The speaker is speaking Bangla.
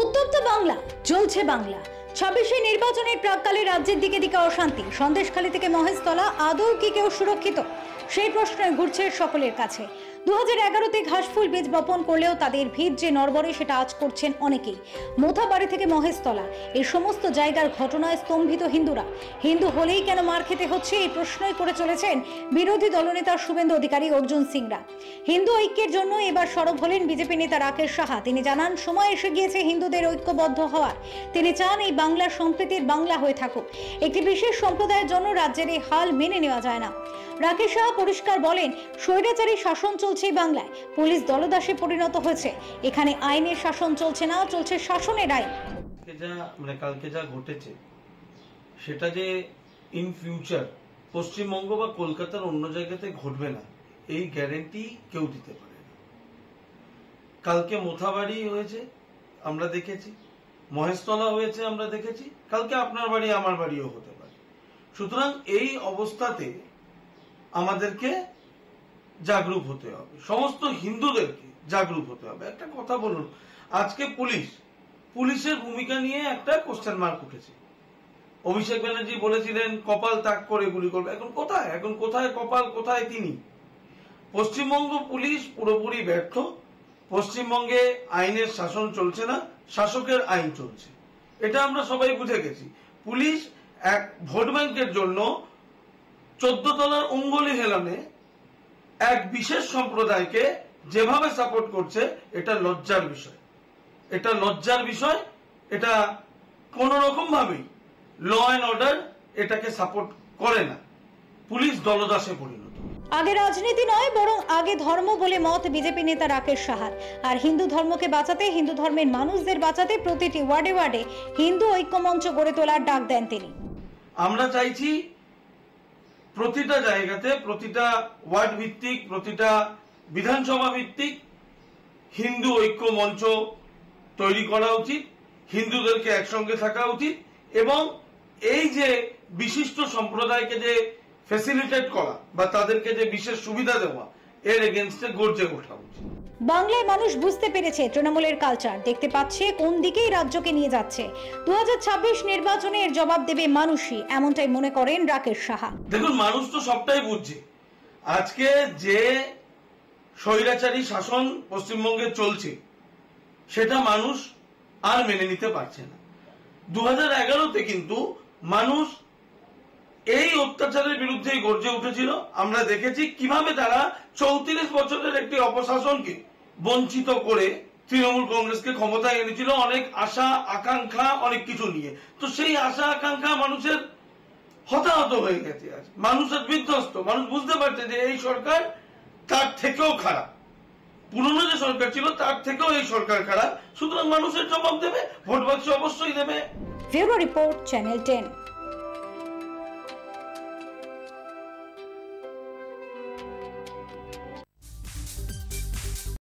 উত্তপ্ত বাংলা, জ্বলছে বাংলা। 26 নির্বাচনের প্রাককালে রাজ্যের দিকে দিকে অশান্তি। সন্দেশখালী থেকে মহেশতলা, আদৌ কি কেউ সুরক্ষিত? সেই প্রশ্ন ঘুরছে সকলের কাছে। 2011-তে ঘাসফুল বীজ বপন করলেও তাদের ভিত যে নড়বড়ে সেটা আজ করছেন অনেকেই। মোথাবাড়ি থেকে মহেশতলা, এই সমস্ত জায়গার ঘটনায় স্তম্ভিত হিন্দুরা। হিন্দু হলেই কেন মার খেতে হচ্ছে, এই প্রশ্নই করে চলেছেন বিরোধী দলনেতা শুভেন্দু অধিকারী, অর্জুন সিংরা। হিন্দু ঐক্যের জন্য এবার সরব হলেন বিজেপি নেতা রাকেশ সাহা। তিনি জানান, সময় এসে গিয়েছে হিন্দুদের ঐক্যবদ্ধ হওয়ার। তিনি চান এই বাংলা সম্প্রীতির বাংলা হয়ে থাকুক। একটি বিশেষ সম্প্রদায়ের জন্য রাজ্যের এই হাল মেনে নেওয়া যায় না। রাকেশ সাহা পরিষ্কার বলেন, স্বৈরাচারী শাসন চলছে বাংলায়, পুলিশ দলদাসে পরিণত হয়েছে। এখানে আইনের শাসন চলছে না, চলছে শাসনের আইন। কালকে যা ঘটেছে সেটা যে ইন ফিউচার পশ্চিমবঙ্গ বা কলকাতার অন্য জায়গাতে ঘটবে না, এই গ্যারেন্টি কেউ দিতে পারে না। কালকে মোথাবাড়ি হয়েছে আমরা দেখেছি, মহেশতলা হয়েছে আমরা দেখেছি, কালকে আপনার বাড়ি আমার বাড়িও হতে পারে। সুতরাং এই অবস্থাতে আমাদেরকে জাগরুক হতে হবে, সমস্ত হিন্দুদেরকে জাগরুক হতে হবে। একটা কথা বলুন, আজকে পুলিশের ভূমিকা নিয়ে একটা কোশ্চেন মার্ক উঠেছে। অভিষেক ব্যানার্জি বলেছিলেন কপাল তাক করে গুলি করবে। এখন কোথায় কপাল, কোথায় তিনি? পশ্চিমবঙ্গ পুলিশ পুরোপুরি ব্যর্থ। পশ্চিমবঙ্গে আইনের শাসন চলছে না, শাসকের আইন চলছে। এটা আমরা সবাই বুঝে গেছি। পুলিশ এক ভোট ব্যাংকের জন্য 14 তলার অঙ্গুলি হেলানে এক বিশেষ সম্প্রদায়কে যেভাবে সাপোর্ট করছে, এটা লজ্জার বিষয়। এটা কোন রকম ভাবেই ল অ্যান্ড অর্ডার এটাকে সাপোর্ট করে না। পুলিশ দলদাসে পরিণত। আগে রাজনীতি নয়, বরং আগে ধর্ম বলে মত বিজেপি নেতা রাকেশ সাহার। আর হিন্দু ধর্মকে বাঁচাতে, হিন্দু ধর্মের মানুষদের বাঁচাতে প্রতিটি ওয়ার্ডে ওয়ার্ডে হিন্দু ঐক্যমঞ্চ গড়ে তোলার ডাক দেন তিনি। আমরা চাইছি প্রতিটা জায়গাতে, প্রতিটা ওয়ার্ড ভিত্তিক, প্রতিটা বিধানসভা ভিত্তিক হিন্দু ঐক্য মঞ্চ তৈরি করা উচিত। হিন্দুদেরকে একসঙ্গে থাকা উচিত এবং এই যে বিশিষ্ট সম্প্রদায়কে যে ফ্যাসিলিটেট করা বা তাদেরকে যে বিশেষ সুবিধা দেওয়া, এর এগেইনস্টে গর্জে ওঠা উচিত। বাংলায় মানুষ বুঝতে পেরেছে তৃণমূলের কালচার, দেখতে পাচ্ছে কোন দিকেই রাজ্যকে নিয়ে যাচ্ছে। 2026 নির্বাচনে এর জবাব দেবে মানুষই, এমনটাই মনে করেন রাকেশ সাহা। দেখুন, মানুষ তো সবটাই বুঝছে। আজকে যে স্বৈরাচারী শাসন পশ্চিমবঙ্গে চলছে সেটা মানুষ আর মেনে নিতে পারছে না। 2011-তে কিন্তু মানুষ এই অত্যাচারের বিরুদ্ধেই গর্জে উঠেছিল। আমরা দেখেছি কিভাবে তারা 34 বছরের একটি অপশাসনকে বঞ্চিত করে তৃণমূল কংগ্রেসকে ক্ষমতায় এনেছিল, অনেক আশা আকাঙ্ক্ষা অনেক কিছু নিয়ে। তো সেই আশা আকাঙ্ক্ষা মানুষের হতাহত হয়ে গেছে। আজ মানুষের বিধ্বস্ত। মানুষ বুঝতে পারছে যে এই সরকার তার থেকেও খারাপ, পুরনো যে সরকার ছিল তার থেকেও এই সরকার খারাপ। সুতরাং মানুষের জবাব দেবে, ভোট বাক্সে অবশ্যই দেবে। Bureau report, channel 10।